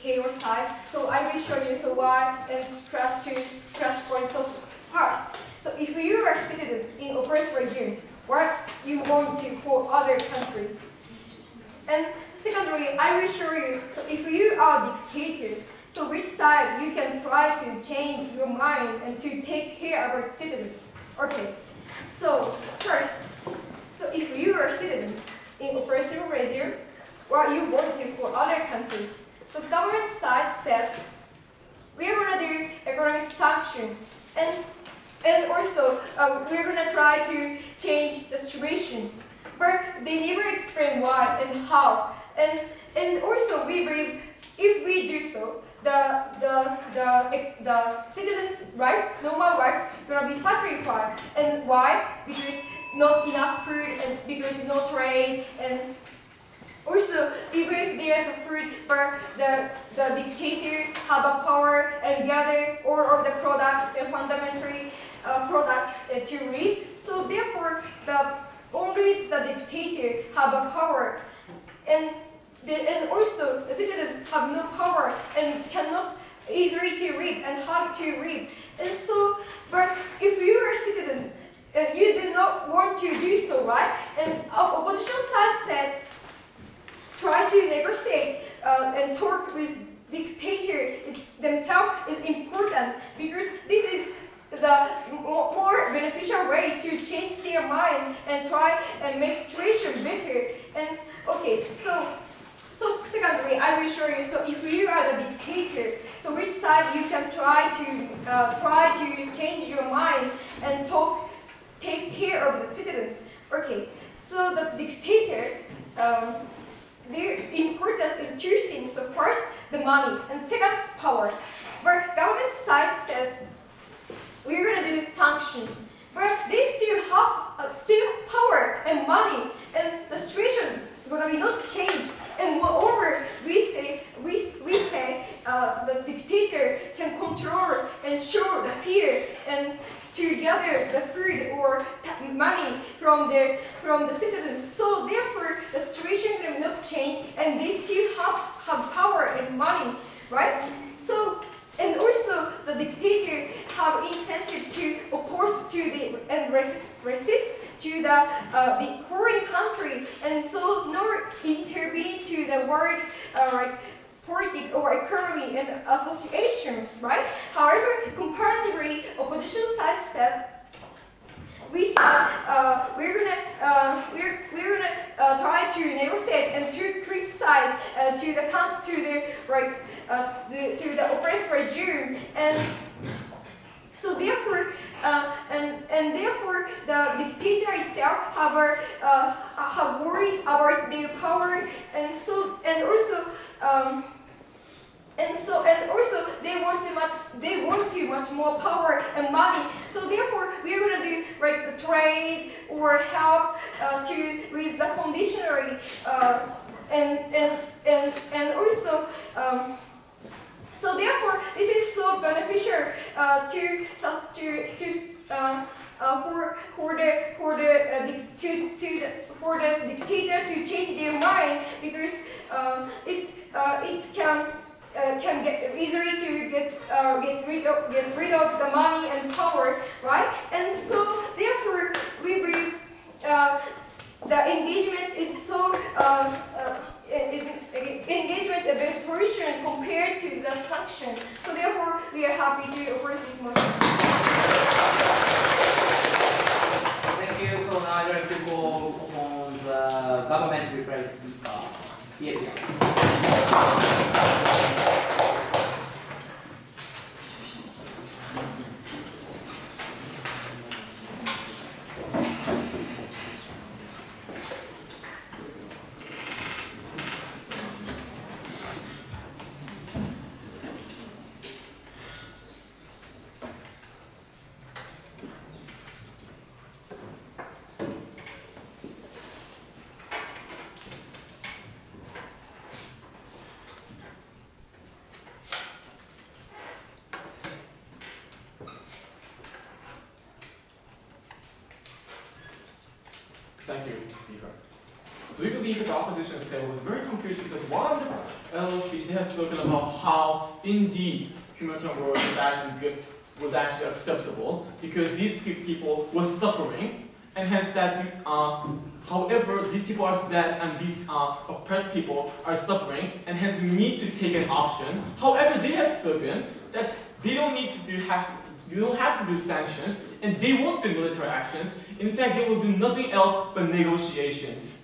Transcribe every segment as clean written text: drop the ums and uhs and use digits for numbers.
chaos side. So I will show you so why and crash points. So first, so if you are citizens in oppressive regime, what you want to for other countries. And secondly, I will show you, so if you are dictator, so which side you can try to change your mind and to take care of our citizens. Okay, so first, so if you are citizens in oppressive regime, what you want to for other countries. So government side said, we are going to do economic sanction, and also we're going to try to change the situation. But they never explain why and how. And also we believe if we do so, the citizens' right, normal right, gonna be sacrificed. And why? Because not enough food and because no trade, and also even if there is a food, but the dictator have a power and gather all of the product and fundamentally product to reap. So therefore only the dictator have a power, and also the citizens have no power and cannot easily to reap and hard to reap. And so, but if you are citizens, you do not want to do so, right? And opposition side said, try to negotiate and talk with dictator themselves is important because this is the more beneficial way to change their mind and try and make situation better. And okay, so secondly, I will show you. So if you are the dictator, so which side you can try to change your mind and take care of the citizens. Okay, so the dictator, their importance is two things. So first, the money, and second, power. But government side said we're gonna do sanction, but they still have power and money, and the situation gonna be not change. And moreover, we say the dictator can control and show the fear and to gather the food or money from the citizens. So therefore, the situation will not change, and they still have power and money, right? So. And also, the dictator have incentive to oppose to and resist to the foreign country, and so not intervene to the world politics or economy and associations, right? However, comparatively, opposition side said we're gonna try to negotiate and to criticize to the oppressed regime, and so therefore and therefore the dictator itself have worried about their power, and also they want too much more power and money. So therefore, we are going to do like the trade or help with the conditionary and also. So therefore, this is so beneficial for the dictator to change their mind, because it can get easily to get rid of the money and power, right? And so therefore we believe the engagement is so engagement is a best solution compared to the sanction. So therefore we are happy to oppose this motion. Thank you. So now I'd like to call upon the government reply speaker. Here. Thank you, Speaker. So we believe that the opposition table was very confusing because one of the speech, they have spoken about how indeed humanitarian work was actually acceptable because these people were suffering, and hence that however these people are sad and these oppressed people are suffering, and hence we need to take an option. However, they have spoken that they don't need to you don't have to do sanctions, and they won't do military actions. In fact, they will do nothing else but negotiations.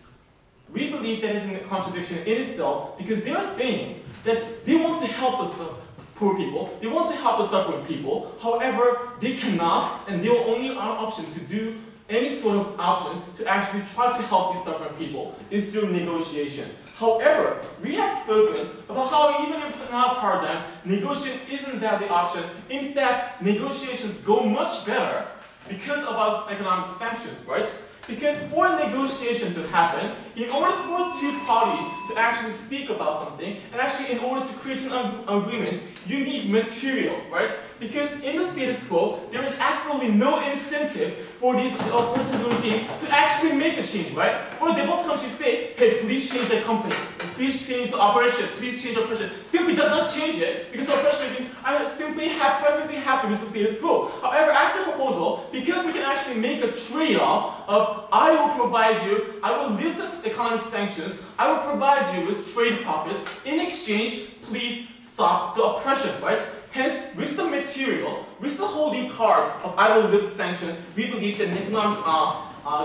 We believe that is a contradiction in itself because they are saying that they want to help the poor people, they want to help the suffering people. However, they cannot, and they will only have an option to do any sort of option to actually try to help these suffering people is through negotiation. However, we have spoken about how even in our paradigm, negotiation isn't that the option. In fact, negotiations go much better because of our economic sanctions, right? Because for a negotiation to happen, in order for two parties to actually speak about something, and actually in order to create an agreement, you need material, right? Because in the status quo, there is absolutely no incentive for these oppressive regimes to actually make a change, right? For developed countries say, hey, please change the company, please change the operation, please change the operation. Simply does not change it because oppressive regimes are simply perfectly happy with the status quo. However, after the proposal, because we can actually make a trade-off of I will provide you, I will lift the economic sanctions, I will provide you with trade profits. In exchange, please stop the oppression, right? Hence, with the material, with the holding card of I will lift sanctions, we believe that economic,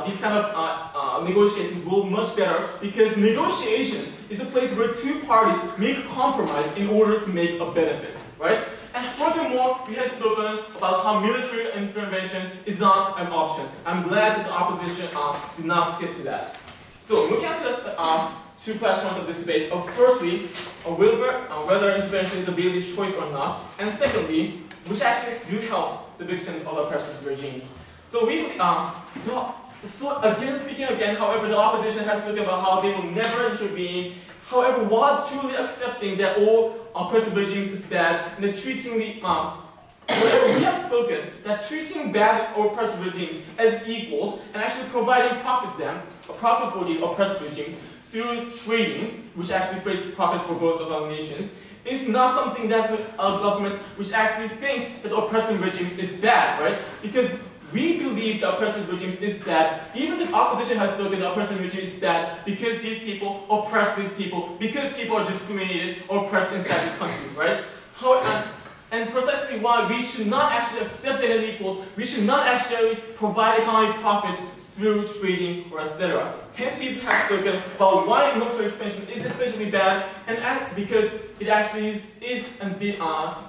these kind of negotiations will much better because negotiations is a place where two parties make a compromise in order to make a benefit, right? And furthermore, we have spoken about how military intervention is not an option. I'm glad that the opposition did not skip to that. So, looking at the two flashpoints of this debate. Firstly, whether intervention is a daily choice or not, and secondly, which actually do help the victims of oppressive regimes. So speaking again, however, the opposition has spoken about how they will never intervene. However, while truly accepting that all oppressive regimes is bad, and treating the however, we have spoken that treating bad or oppressive regimes as equals and actually providing profit for these oppressive regimes through trading, which actually creates profits for both of our nations, is not something that governments which actually thinks that oppressive regimes is bad, right? Because we believe the oppressive regimes is bad. Even the opposition has spoken the oppressive regime is bad because these people oppress these people, because people are discriminated or oppressed inside these countries, right? And precisely why we should not actually accept it as equals, we should not actually provide economic profits through trading or etc. Hence we have spoken about why military expansion is especially bad, and because it actually is an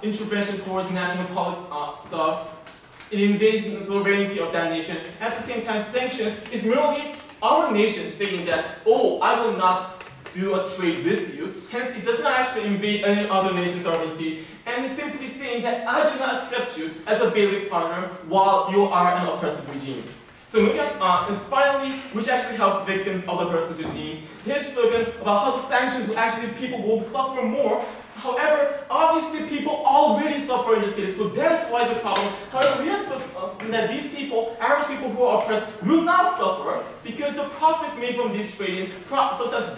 intervention towards national politics. It invades the sovereignty of that nation. At the same time, sanctions is merely our nation saying that, oh, I will not do a trade with you. Hence, it does not actually invade any other nation's sovereignty. And it's simply saying that I do not accept you as a bailiff partner while you are an oppressive regime. So looking at, and finally, which actually helps victims of the oppressive regimes, he has spoken about how the sanctions will actually, people will suffer more. However, obviously people already suffer in the status quo. That is why the problem. However, we have spoken that these people, average people who are oppressed, will not suffer because the profits made from this trading, such as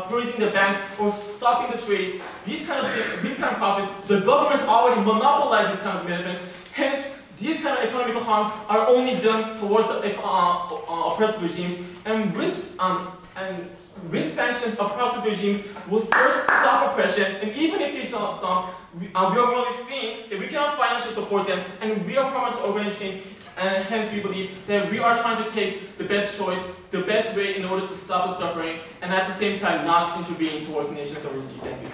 freezing the banks or stopping the trades, these kind of profits, the government already monopolized these kind of benefits. Hence, these kind of economic harms are only done towards the oppressive regimes, and with sanctions, oppressive regimes will first stop oppression, and even if they stop, we are merely seeing that we cannot financially support them, and we are promoting organized change, and hence we believe that we are trying to take the best choice, the best way in order to stop the suffering, and at the same time not intervene towards the nation's sovereignty. Thank you.